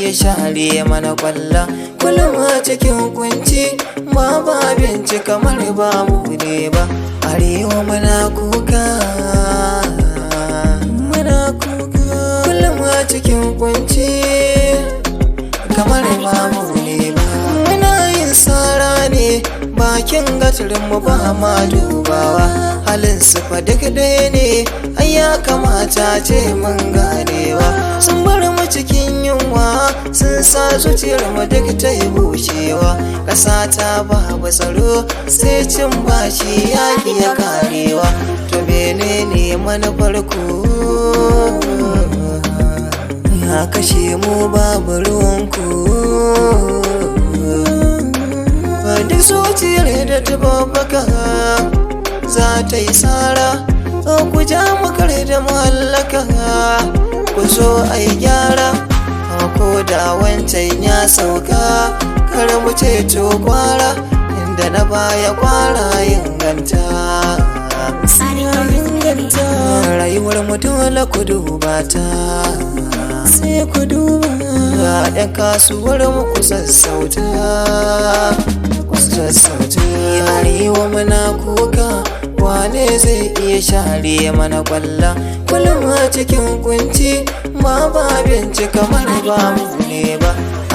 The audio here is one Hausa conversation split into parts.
iya share mana kwalla. Kullum a cikin kunci babu abinci kamar ba mu ne ba. Arewa muna kuka, muna kuka. Kullum a cikin kunci kamar ba mu ne ba. Muna yin sara ne bakin gatarin mu ba ma dubawa. Halin su fa duk ɗaya ne, ai ya kamata ce mun ganewa. Sun bar mu cikin yunwa, sun sa zuciyar mu duk ta yi bushewa. Ƙasa ta babu tsaro, sai cin bashi ya iya karewa. To menene manufar ku? Ya kashe mu babu ruwanku. Duk zuciyar da ta babbaka za ta yi tsara, ku ja makare da mallaka. Ku zo a yi gyara, ko da wancan ya sauka, kar mu ceto kwara, inda na baya kwara inganta. Rayuwar mu dole ku duba ta, sai ku duba. ‘Yan kasuwar mu ku sassauta, ku sassauta. Arewa muna kuka, wane zai iya share mana kwalla. Kullum a cikin kunci babu abinci kamar ba mu ne ba.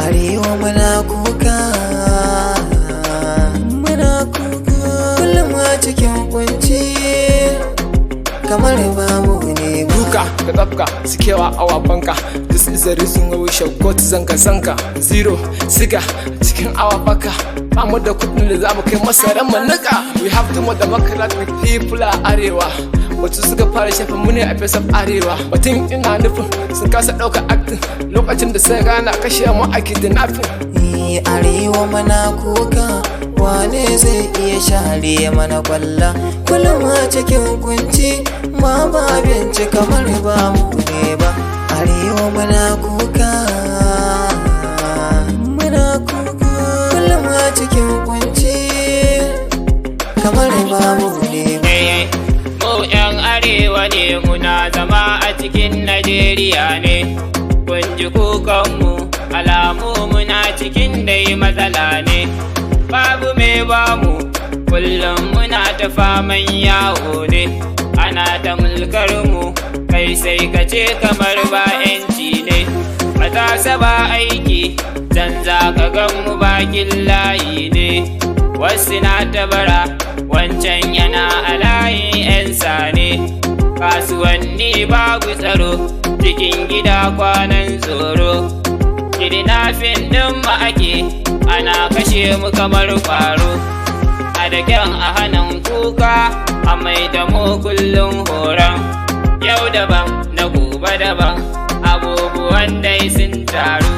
Arewa muna kuka, muna kuka. Kullum a cikin kunci kamar ba mu ne ba. Duka da tsafka sikewa awa banka. This is the reason why we shall go to zanga-zanga. Zero siga cikin awa baka. Bamu da kudin da zamu kai masaran mu nika. We have to more democratic people a arewa. Wasu suka fara shafa mu ne a face of arewa. Batun ina nufin sun kasa ɗaukar acting lokacin da sai gana kashe mu a kidnapping. Ni arewa muna kuka, wane zai iya share mana kwalla. Kullum a cikin kunci babu abinci kamar ba mu ne ba. Arewa muna kuka, muna kuka. Kullum a cikin kunci kamar ba mu ne ba. Mu 'yan arewa ne, muna zama a cikin Najeriya ne. Kun ji kukanmu, alamu muna cikin dai matsala ne. Babu mai bamu, kullum muna ta faman yawo ne. Ana ta mulkar mu, kai sai ka ce kamar ba 'yanci ne. Matasa ba aiki, can za ka gan mu bakin layi ne. Wasu na ta bara, wancan yana a layin 'yan sane. Kasuwanni babu tsaro, cikin gida kwanan tsoro. Kidnapping ɗin mu ake, ana kashe mu kamar kwaro. A da kyan a hannun kuka, a mai da mu kullum horon. Yau daban na gobe daban, abubuwan dai sun taru.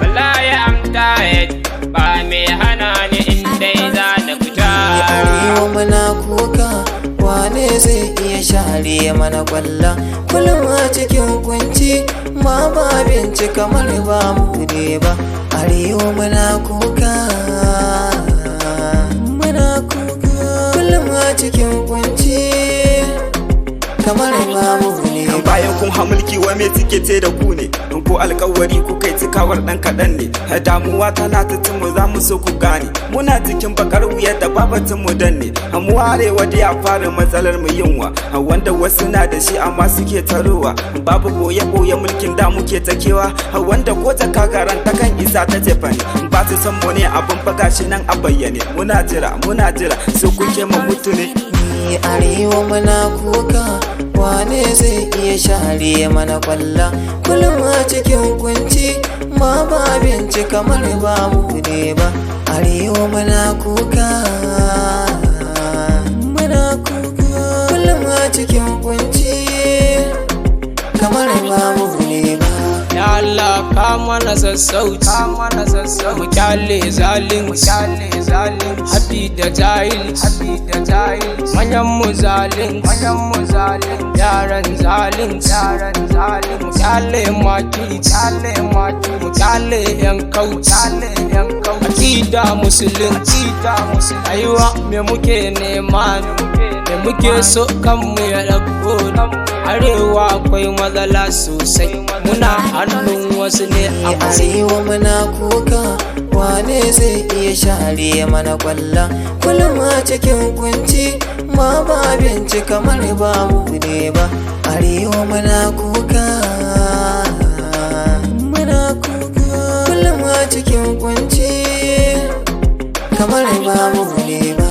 Wallahi am tired, ba mai hana ni in dai za na fita. Arewa muna kuka, wane zai iya share mana kwalla. Kullum a cikin kunci babu abinci kamar ba mu ne ba. Arewa muna kuka, muna kuka. Kullum a cikin kunci kamar ba mu ne ba. Bayan kun hamulki wa me suke ce da ku ne, in ko alkawari ku kai cikawar dan kaɗan ne. Damuwa tana ta mu za mu so ku gane, muna cikin bakar wuya da babatin mu danne. Mu arewa da ya fara matsalar mu yunwa, wanda wasu na da shi amma suke tarowa. Babu boye mulkin da muke takewa, wanda ko ta kagaran ta kan isa ta jefa ne. Ba su san mu ne abin faga shi nan a bayyane. Muna jira so kuke mu mutu ne. Ni arewa muna kuka, wane zai iya share mana kwalla. Kullum a cikin kunci babu abinci kamar ba mu ne ba. Arewa muna kuka, muna kuka. Kullum a cikin kunci kamar ba mu ne ba. Ya Allah ka mana sassauci, mu kyale zalunci, haɗi da jahilci, manyan mu zalunci, yaran zalunci, mu kyale makirci, mu kyale yan kauci, akida musulunci. Aiwa me muke nema ne, me muke so kanmu ya ɗauko. Arewa akwai matsala sosai, muna hannun wasu ne a arewa muna kuka, wane zai iya share mana kwalla? Kullum a cikin kunci, ma ba abinci kamar ba mu ne ba. Arewa muna kuka, kullum a cikin kunci, kamar ba mu ne ba.